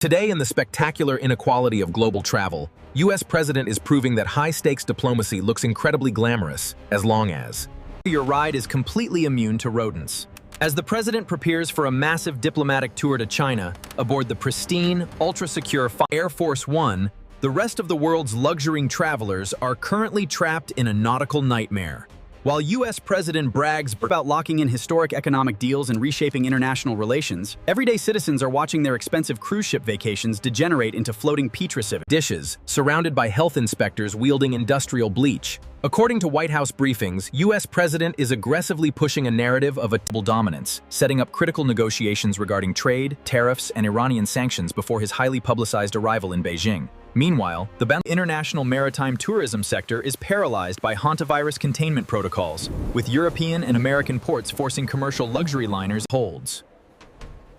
Today, in the spectacular inequality of global travel, US President is proving that high-stakes diplomacy looks incredibly glamorous as long as your ride is completely immune to rodents. As the president prepares for a massive diplomatic tour to China aboard the pristine, ultra-secure Air Force One, the rest of the world's luxury travelers are currently trapped in a nautical nightmare. While US President brags about locking in historic economic deals and reshaping international relations, everyday citizens are watching their expensive cruise ship vacations degenerate into floating Petri dishes, surrounded by health inspectors wielding industrial bleach. According to White House briefings, US President is aggressively pushing a narrative of a global dominance, setting up critical negotiations regarding trade, tariffs, and Iranian sanctions before his highly publicized arrival in Beijing. Meanwhile, the international maritime tourism sector is paralyzed by hantavirus containment protocols, with European and American ports forcing commercial luxury liners holds.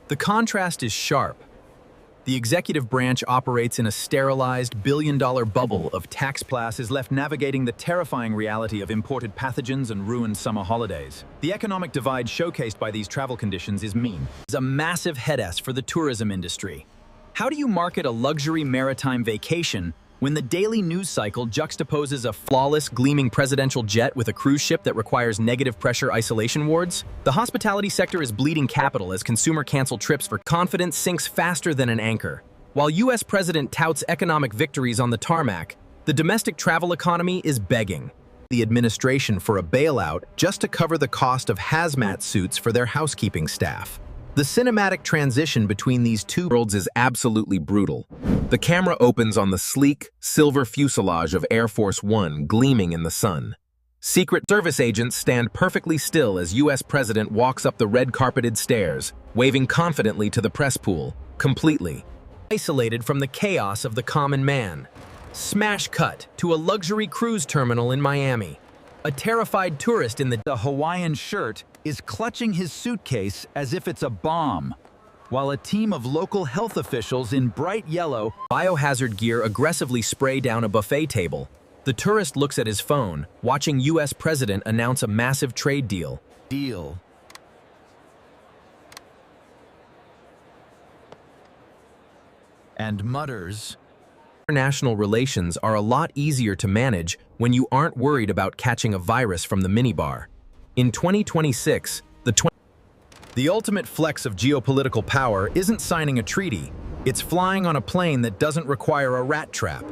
The contrast is sharp. The executive branch operates in a sterilized billion-dollar bubble of tax class is left navigating the terrifying reality of imported pathogens and ruined summer holidays. The economic divide showcased by these travel conditions is a massive headache for the tourism industry. How do you market a luxury maritime vacation when the daily news cycle juxtaposes a flawless, gleaming presidential jet with a cruise ship that requires negative pressure isolation wards? The hospitality sector is bleeding capital as consumer cancel trips for confidence sinks faster than an anchor. While US President touts economic victories on the tarmac, the domestic travel economy is begging the administration for a bailout just to cover the cost of hazmat suits for their housekeeping staff. The cinematic transition between these two worlds is absolutely brutal. The camera opens on the sleek, silver fuselage of Air Force One gleaming in the sun. Secret Service agents stand perfectly still as US President walks up the red-carpeted stairs, waving confidently to the press pool, completely isolated from the chaos of the common man. Smash cut to a luxury cruise terminal in Miami. A terrified tourist in the Hawaiian shirt is clutching his suitcase as if it's a bomb, while a team of local health officials in bright yellow biohazard gear aggressively spray down a buffet table. The tourist looks at his phone, watching US President announce a massive trade deal. And mutters, international relations are a lot easier to manage when you aren't worried about catching a virus from the minibar. In 2026, the ultimate flex of geopolitical power isn't signing a treaty, it's flying on a plane that doesn't require a rat trap.